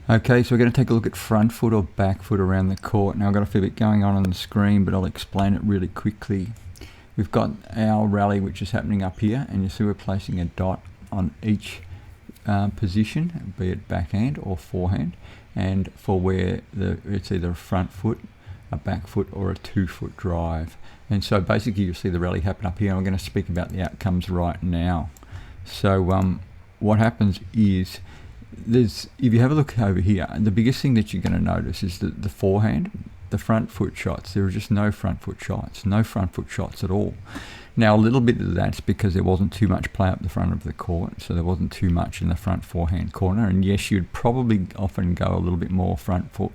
Okay, so we're going to take a look at front foot or back foot around the court. Now I've got a fair bit going on the screen, but I'll explain it really quickly. We've got our rally which is happening up here, and you see we're placing a dot on each position, be it backhand or forehand, and for where it's either a front foot, a back foot, or a 2-foot drive. And so basically you'll see the rally happen up here, and we're going to speak about the outcomes right now. So what happens is, if you have a look over here, the biggest thing that you're going to notice is that the forehand, the front foot shots, there are just no front foot shots at all. Now a little bit of that's because there wasn't too much play up the front of the court, so there wasn't too much in the front forehand corner, and yes, you'd probably often go a little bit more front foot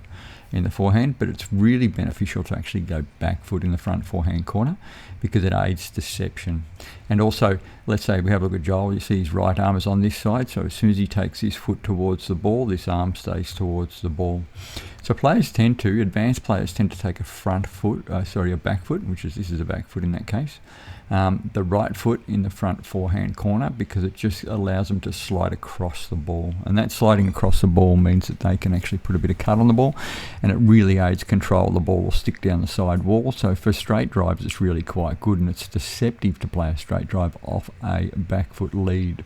in the forehand, but it's really beneficial to actually go back foot in the front forehand corner because it aids deception. And also, let's say we have a look at Joel, you see his right arm is on this side, so as soon as he takes his foot towards the ball, this arm stays towards the ball. So advanced players tend to take a back foot, this is a back foot in that case. The right foot in the front forehand corner, because it just allows them to slide across the ball, and that sliding across the ball means that they can actually put a bit of cut on the ball, and it really aids control. The ball will stick down the side wall, so for straight drives it's really quite good, and it's deceptive to play a straight drive off a back foot lead.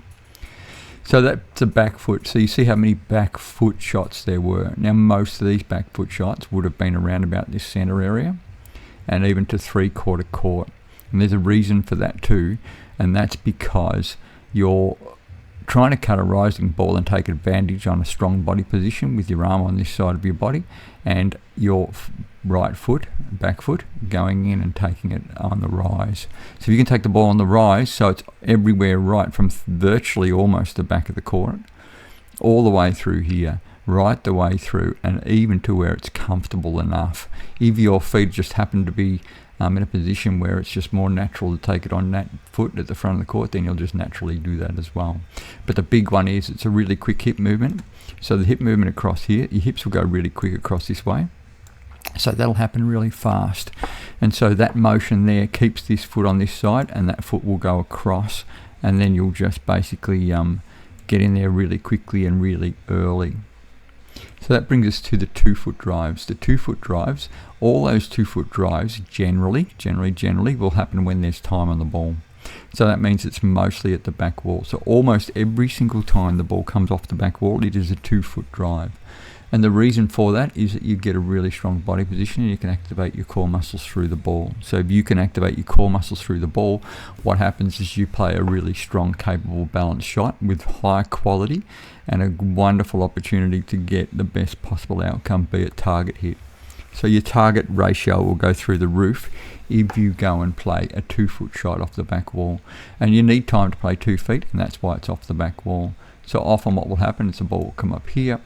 So that's a back foot. So you see how many back foot shots there were. Now most of these back foot shots would have been around about this center area and even to 3/4 court. And there's a reason for that too, and that's because you're trying to cut a rising ball and take advantage on a strong body position with your arm on this side of your body and your right foot, back foot, going in and taking it on the rise. So if you can take the ball on the rise, so it's everywhere right from virtually almost the back of the court, all the way through here, right the way through, and even to where it's comfortable enough. If your feet just happen to be in a position where it's just more natural to take it on that foot at the front of the court, then you'll just naturally do that as well. But the big one is it's a really quick hip movement. So the hip movement across here, your hips will go really quick across this way. So that'll happen really fast. And so that motion there keeps this foot on this side, and that foot will go across, and then you'll just basically get in there really quickly and really early. So that brings us to the 2-foot drives. The 2-foot drives, all those 2-foot drives generally will happen when there's time on the ball. So that means it's mostly at the back wall. So almost every single time the ball comes off the back wall, it is a 2-foot drive. And the reason for that is that you get a really strong body position and you can activate your core muscles through the ball. So if you can activate your core muscles through the ball, what happens is you play a really strong, capable, balanced shot with high quality and a wonderful opportunity to get the best possible outcome, be it target hit. So your target ratio will go through the roof if you go and play a 2-foot shot off the back wall. And you need time to play 2 feet, and that's why it's off the back wall. So often what will happen is the ball will come up here,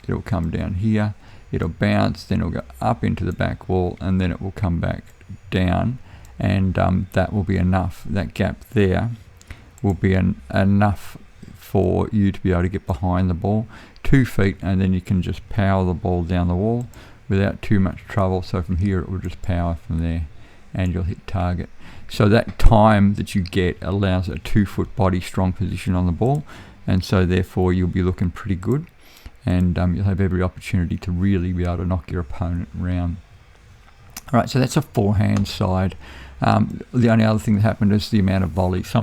it'll come down here, it'll bounce, then it'll go up into the back wall, and then it will come back down, and that will be enough. That gap there will be enough for you to be able to get behind the ball 2 feet, and then you can just power the ball down the wall without too much trouble. So from here it will just power from there and you'll hit target. So that time that you get allows a 2-foot body strong position on the ball, and so therefore you'll be looking pretty good, and you'll have every opportunity to really be able to knock your opponent around. Alright, so that's a forehand side. The only other thing that happened is the amount of volleys.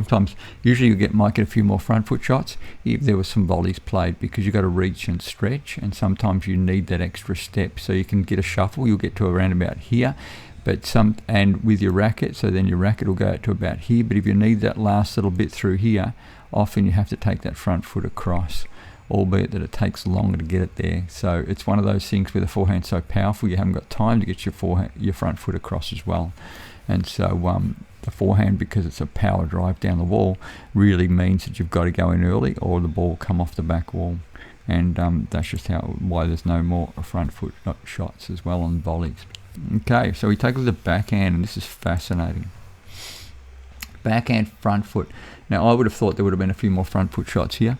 Usually you might get a few more front foot shots if there were some volleys played, because you've got to reach and stretch, and sometimes you need that extra step. So you can get a shuffle, you'll get to around about here, and with your racket, so then your racket will go out to about here, but if you need that last little bit through here, often you have to take that front foot across, albeit that it takes longer to get it there. So it's one of those things where the forehand's so powerful you haven't got time to get your front foot across as well. And so the forehand, because it's a power drive down the wall, really means that you've got to go in early or the ball will come off the back wall. And that's just why there's no more front foot shots as well on volleys. Okay, so we take a look at the backhand, and this is fascinating. Backhand front foot. Now I would have thought there would have been a few more front foot shots here,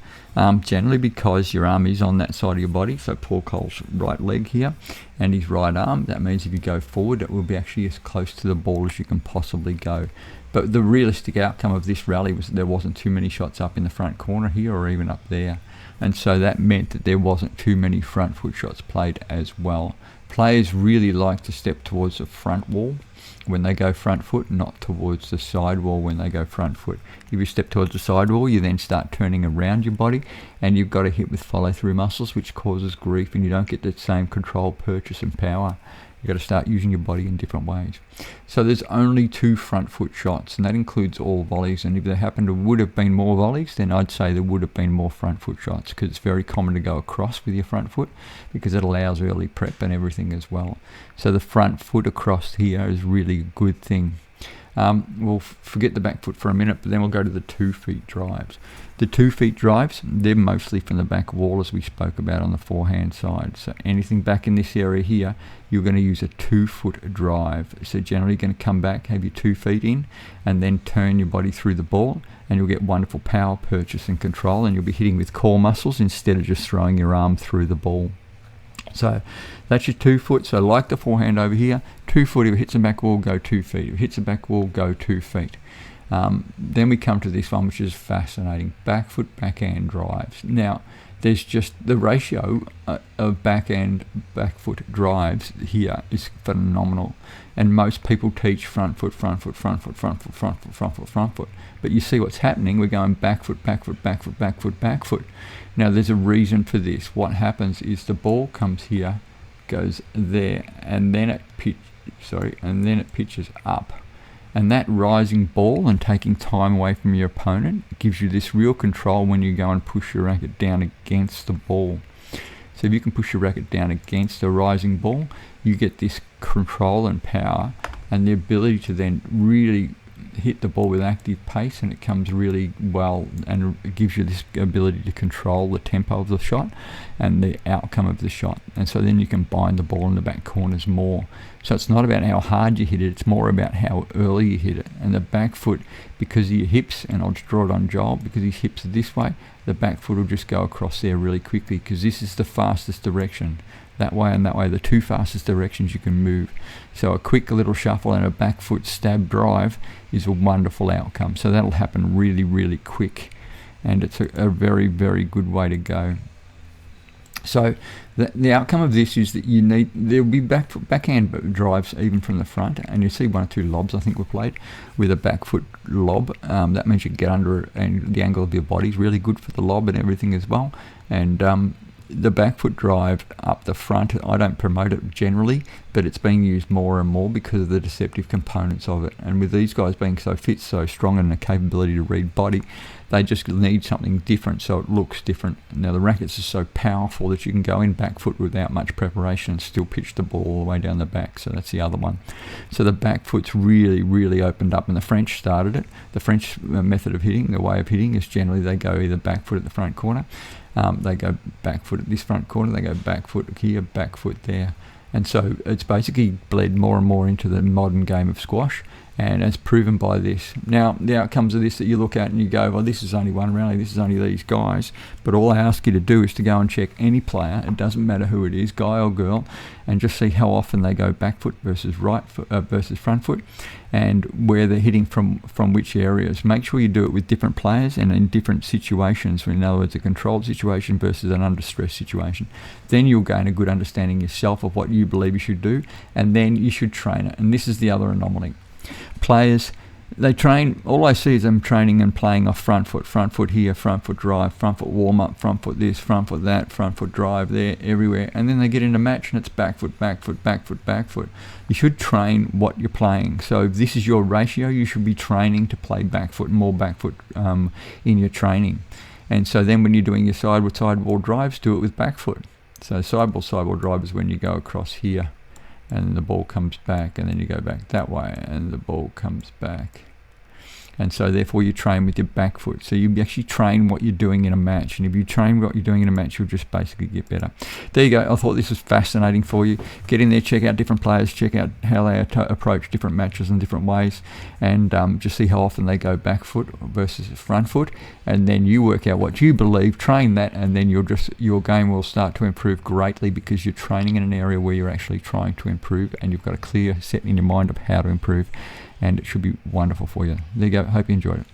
generally because your arm is on that side of your body. So Paul Cole's right leg here and his right arm, that means if you go forward it will be actually as close to the ball as you can possibly go. But the realistic outcome of this rally was that there wasn't too many shots up in the front corner here or even up there. and so that meant that there wasn't too many front foot shots played as well. Players really like to step towards the front wall when they go front foot, not towards the side wall when they go front foot. If you step towards the side wall, you then start turning around your body, and you've got to hit with follow through muscles, which causes grief, and you don't get that same control, purchase and power. You've got to start using your body in different ways. So there's only 2 front foot shots, and that includes all volleys. And if there would have been more volleys, then I'd say there would have been more front foot shots, because it's very common to go across with your front foot, because it allows early prep and everything as well. So the front foot across here is really a good thing. We'll forget the back foot for a minute, but then we'll go to the 2 feet drives. The 2 feet drives, they're mostly from the back wall, as we spoke about on the forehand side. So anything back in this area here, you're going to use a 2 foot drive. So generally you're going to come back, have your 2 feet in, and then turn your body through the ball, and you'll get wonderful power, purchase and control, and you'll be hitting with core muscles instead of just throwing your arm through the ball. So that's your 2 foot. So like the forehand over here, 2 foot, if it hits the back wall, go 2 feet. If it hits the back wall, go 2 feet. Then we come to this one, which is fascinating. Back foot, backhand drives. Now, there's just the ratio of backhand, back foot drives here is phenomenal. And most people teach front foot, front foot, front foot, front foot, front foot, front foot, front foot. But you see what's happening. We're going back foot, back foot, back foot, back foot, back foot. Now, there's a reason for this. What happens is the ball comes here, goes there, and then it pitches up. And that rising ball and taking time away from your opponent gives you this real control when you go and push your racket down against the ball. So if you can push your racket down against the rising ball, you get this control and power and the ability to then really hit the ball with active pace, and it comes really well, and it gives you this ability to control the tempo of the shot and the outcome of the shot. And so then you can bind the ball in the back corners more. So it's not about how hard you hit it, it's more about how early you hit it. And the back foot, because of your hips, and I'll just draw it on Joel, because his hips are this way, the back foot will just go across there really quickly, because this is the fastest direction. That way and that way, the 2 fastest directions you can move. So a quick little shuffle and a back foot stab drive is a wonderful outcome. So that'll happen really, really quick, and it's a very, very good way to go. So the outcome of this is that there'll be backhand drives even from the front, and you see 1 or 2 lobs I think were played with a back foot lob. That means you can get under it, and the angle of your body is really good for the lob and everything as well. And the back foot drive up the front, I don't promote it generally, but it's being used more and more because of the deceptive components of it. And with these guys being so fit, so strong, and the capability to read body, they just need something different so it looks different. Now the rackets are so powerful that you can go in back foot without much preparation and still pitch the ball all the way down the back. So that's the other one. So the back foot's really, really opened up, and the French started it. The French method of hitting, the way of hitting, is generally they go either back foot at the front corner, they go back foot at this front corner, they go back foot here, back foot there. And so it's basically bled more and more into the modern game of squash, and it's proven by this. Now, the outcomes of this that you look at and you go, well, this is only one rally, this is only these guys, but all I ask you to do is to go and check any player, it doesn't matter who it is, guy or girl, and just see how often they go back foot versus right foot versus front foot, and where they're hitting from which areas. Make sure you do it with different players and in different situations. In other words, a controlled situation versus an under stress situation. Then you'll gain a good understanding yourself of what you believe you should do, and then you should train it. And this is the other anomaly. Players, they train, all I see is them training and playing off front foot here, front foot drive, front foot warm up, front foot this, front foot that, front foot drive there, everywhere. And then they get in a match and it's back foot, back foot, back foot, back foot. You should train what you're playing. So if this is your ratio, you should be training to play back foot, more back foot in your training. And so then when you're doing your sidewall drives, do it with back foot. So sidewall drive is when you go across here, and the ball comes back, and then you go back that way, and the ball comes back. And so therefore you train with your back foot. So you actually train what you're doing in a match. And if you train what you're doing in a match, you'll just basically get better. There you go. I thought this was fascinating for you. Get in there, check out different players, check out how they approach different matches in different ways, and just see how often they go back foot versus front foot. And then you work out what you believe, train that, and then your game will start to improve greatly, because you're training in an area where you're actually trying to improve, and you've got a clear set in your mind of how to improve. And it should be wonderful for you. There you go. Hope you enjoyed it.